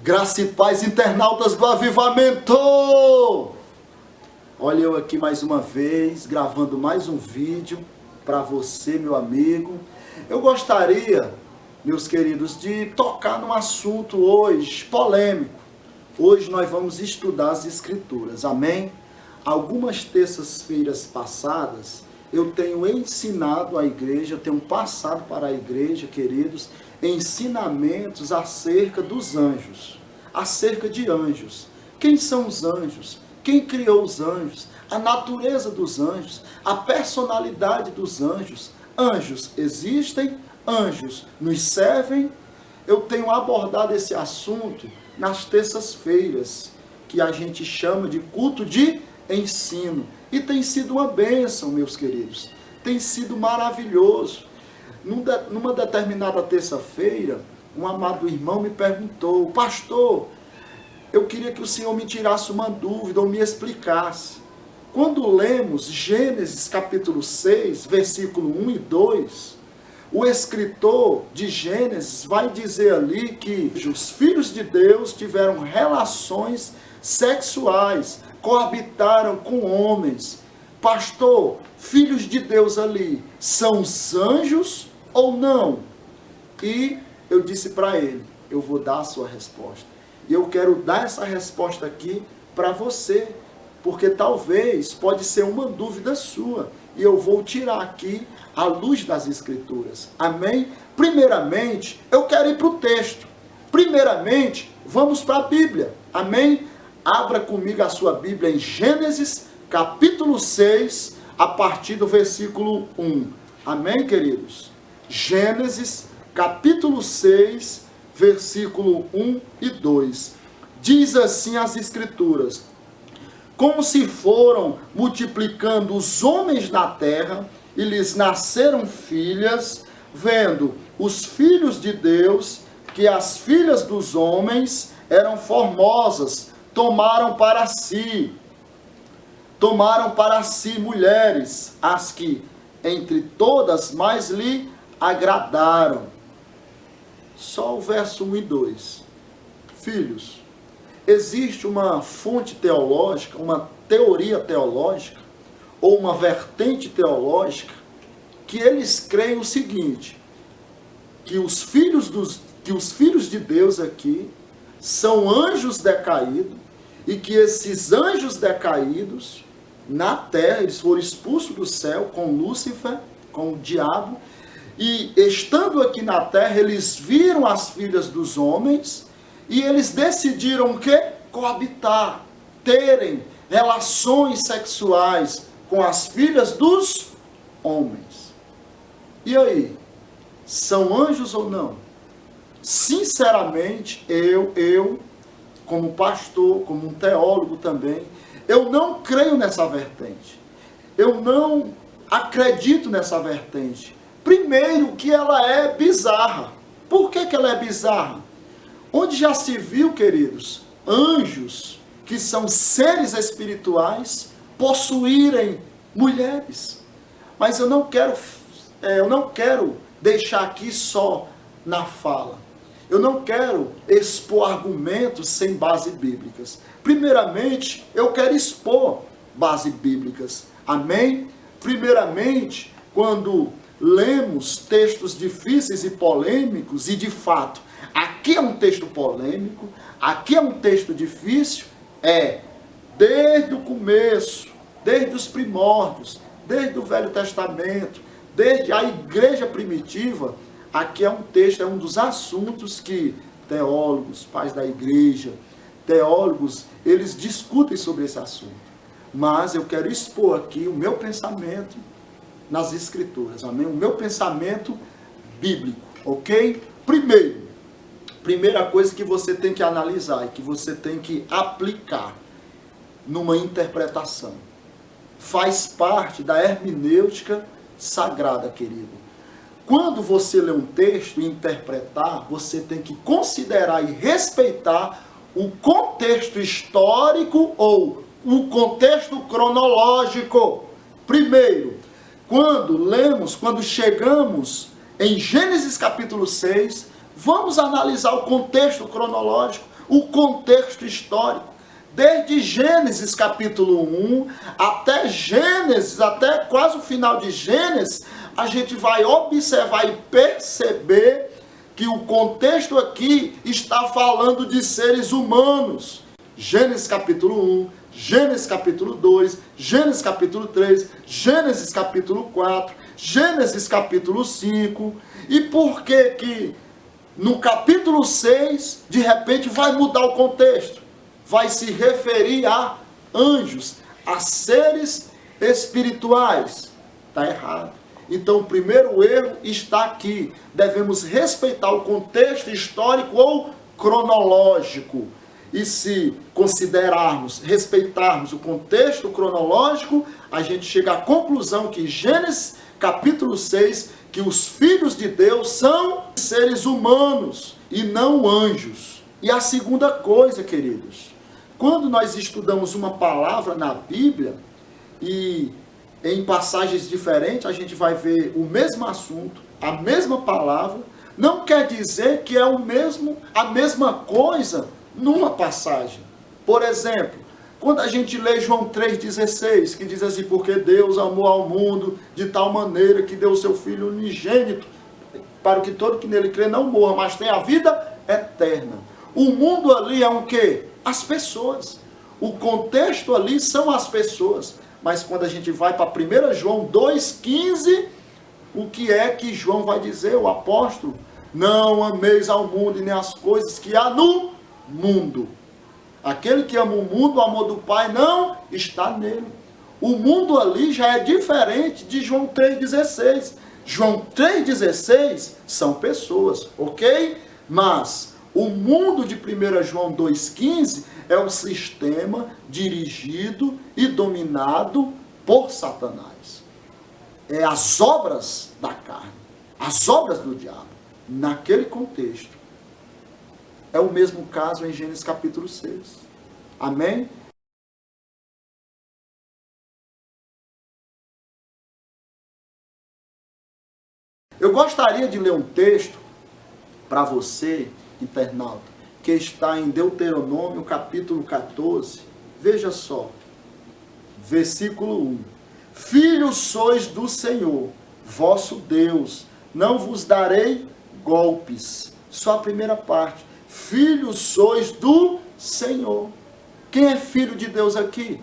Graça e paz, internautas do Avivamento! Olha eu aqui mais uma vez, gravando mais um vídeo para você, meu amigo. Eu gostaria, meus queridos, de tocar num assunto hoje polêmico. Hoje nós vamos estudar as Escrituras, amém? Algumas terças-feiras passadas, eu tenho ensinado à igreja, eu tenho passado para a igreja, queridos, ensinamentos acerca dos anjos, acerca de anjos. Quem são os anjos? Quem criou os anjos? A natureza dos anjos, a personalidade dos anjos. Anjos existem, anjos nos servem. Eu tenho abordado esse assunto nas terças-feiras, que a gente chama de culto de ensino. E tem sido uma bênção, meus queridos. Tem sido maravilhoso. Numa determinada terça-feira, um amado irmão me perguntou: pastor, eu queria que o senhor me tirasse uma dúvida ou me explicasse. Quando lemos Gênesis capítulo 6, versículo 1 e 2, o escritor de Gênesis vai dizer ali que os filhos de Deus tiveram relações sexuais, coabitaram com homens. Pastor, filhos de Deus ali são os anjos ou não? E eu disse para ele: eu vou dar a sua resposta. E eu quero dar essa resposta aqui para você, porque talvez pode ser uma dúvida sua. E eu vou tirar aqui à luz das Escrituras. Amém? Primeiramente, eu quero ir para o texto. Primeiramente, vamos para a Bíblia. Amém? Abra comigo a sua Bíblia em Gênesis, capítulo 6, a partir do versículo 1. Amém, queridos? Gênesis, capítulo 6, versículo 1 e 2. Diz assim as Escrituras: como se foram multiplicando os homens na terra, e lhes nasceram filhas, vendo os filhos de Deus que as filhas dos homens eram formosas, tomaram para si mulheres, as que entre todas mais lhe agradaram. Só o verso 1 e 2. Filhos, existe uma fonte teológica, uma teoria teológica, ou uma vertente teológica, que eles creem o seguinte: que os filhos de Deus aqui são anjos decaídos, e que esses anjos decaídos, na terra, eles foram expulsos do céu com Lúcifer, com o diabo, e estando aqui na terra, eles viram as filhas dos homens, e eles decidiram o quê? Coabitar, terem relações sexuais com as filhas dos homens. E aí? São anjos ou não? Sinceramente, eu, como pastor, como um teólogo também, eu não creio nessa vertente. Eu não acredito nessa vertente. Primeiro, que ela é bizarra. Por que ela é bizarra? Onde já se viu, queridos, anjos, que são seres espirituais, possuírem mulheres? Mas eu não quero deixar aqui só na fala. Eu não quero expor argumentos sem base bíblicas. Primeiramente, eu quero expor bases bíblicas. Amém? Primeiramente, quando lemos textos difíceis e polêmicos, e de fato, aqui é um texto polêmico, aqui é um texto difícil, desde o começo, desde os primórdios, desde o Velho Testamento, desde a igreja primitiva, aqui é um texto, é um dos assuntos que teólogos, pais da igreja, teólogos, eles discutem sobre esse assunto. Mas eu quero expor aqui o meu pensamento nas Escrituras, amém? O meu pensamento bíblico, ok? Primeira coisa que você tem que analisar e que você tem que aplicar numa interpretação. Faz parte da hermenêutica sagrada, querido. Quando você lê um texto e interpretar, você tem que considerar e respeitar o contexto histórico ou o contexto cronológico. Primeiro, quando chegamos em Gênesis capítulo 6, vamos analisar o contexto cronológico, o contexto histórico. Desde Gênesis capítulo 1 até Gênesis, até quase o final de Gênesis, a gente vai observar e perceber que o contexto aqui está falando de seres humanos. Gênesis capítulo 1, Gênesis capítulo 2, Gênesis capítulo 3, Gênesis capítulo 4, Gênesis capítulo 5. E por que no capítulo 6, de repente, vai mudar o contexto? Vai se referir a anjos, a seres espirituais. Está errado. Então, o primeiro erro está aqui. Devemos respeitar o contexto histórico ou cronológico. E se considerarmos, respeitarmos o contexto cronológico, a gente chega à conclusão que Gênesis capítulo 6, que os filhos de Deus são seres humanos e não anjos. E a segunda coisa, queridos, quando nós estudamos uma palavra na Bíblia e em passagens diferentes a gente vai ver o mesmo assunto, a mesma palavra, não quer dizer que é a mesma coisa numa passagem. Por exemplo, quando a gente lê João 3,16, que diz assim: porque Deus amou ao mundo de tal maneira que deu o seu Filho unigênito, para que todo que nele crê não morra, mas tenha a vida eterna. O mundo ali é um quê? As pessoas. O contexto ali são as pessoas. Mas quando a gente vai para 1 João 2,15, o que é que João vai dizer, o apóstolo? Não ameis ao mundo e nem as coisas que há no mundo. Aquele que ama o mundo, o amor do Pai não está nele. O mundo ali já é diferente de João 3,16. João 3,16 são pessoas, ok? Mas o mundo de 1 João 2,15 é um sistema dirigido e dominado por Satanás. É as obras da carne, as obras do diabo. Naquele contexto, é o mesmo caso em Gênesis capítulo 6. Amém? Eu gostaria de ler um texto para você, internauta, que está em Deuteronômio capítulo 14. Veja só, versículo 1. Filhos sois do Senhor, vosso Deus, não vos darei golpes. Só a primeira parte. Filhos sois do Senhor. Quem é filho de Deus aqui?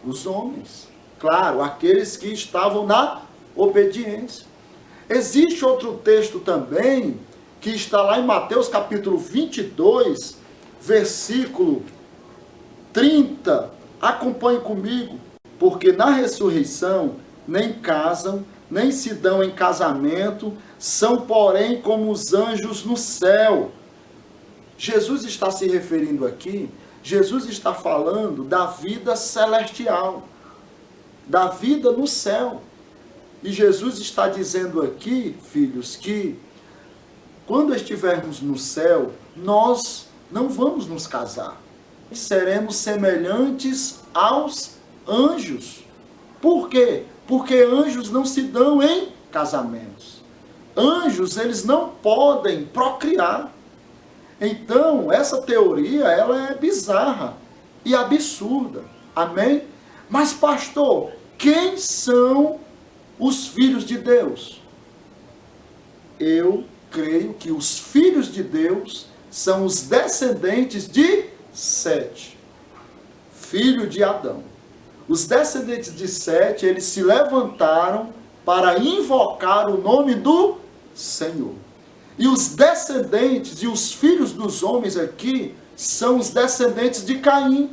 Os homens. Claro, aqueles que estavam na obediência. Existe outro texto também, que está lá em Mateus capítulo 22, versículo 30. Acompanhe comigo. Porque na ressurreição nem casam, nem se dão em casamento, são porém como os anjos no céu. Jesus está se referindo aqui, Jesus está falando da vida celestial, da vida no céu. E Jesus está dizendo aqui, filhos, que quando estivermos no céu, nós não vamos nos casar. Seremos semelhantes aos anjos. Por quê? Porque anjos não se dão em casamentos. Anjos, eles não podem procriar. Então, essa teoria, ela é bizarra e absurda. Amém? Mas, pastor, quem são os filhos de Deus? Eu creio que os filhos de Deus são os descendentes de Sete, filho de Adão. Os descendentes de Sete, eles se levantaram para invocar o nome do Senhor. E os descendentes e os filhos dos homens aqui são os descendentes de Caim.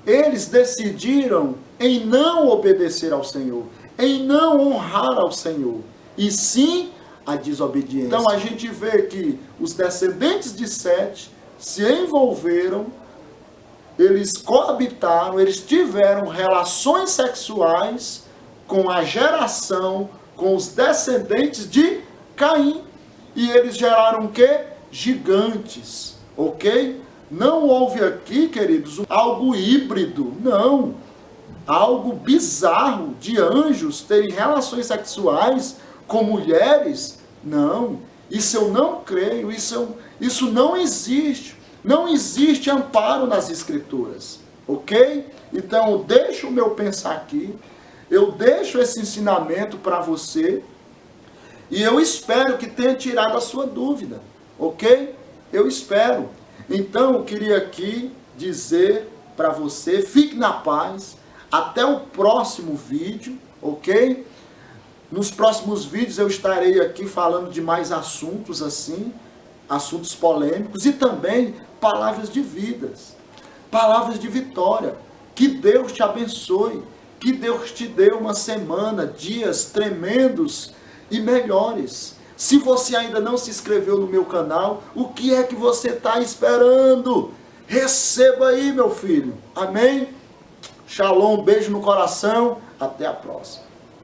Eles decidiram em não obedecer ao Senhor, em não honrar ao Senhor, e sim a desobediência. Então a gente vê que os descendentes de Sete se envolveram, eles coabitaram, eles tiveram relações sexuais com a geração, com os descendentes de Caim. E eles geraram o quê? Gigantes, ok? Não houve aqui, queridos, algo híbrido, não. Algo bizarro de anjos terem relações sexuais com mulheres, não. Isso eu não creio, isso não existe. Não existe amparo nas Escrituras, ok? Então eu deixo o meu pensar aqui, eu deixo esse ensinamento para você, e eu espero que tenha tirado a sua dúvida, ok? Eu espero. Então eu queria aqui dizer para você, fique na paz, até o próximo vídeo, ok? Nos próximos vídeos eu estarei aqui falando de mais assuntos assim, assuntos polêmicos e também palavras de vidas, palavras de vitória. Que Deus te abençoe, que Deus te dê uma semana, dias tremendos e melhores. Se você ainda não se inscreveu no meu canal, o que é que você está esperando? Receba aí, meu filho. Amém? Shalom, beijo no coração. Até a próxima.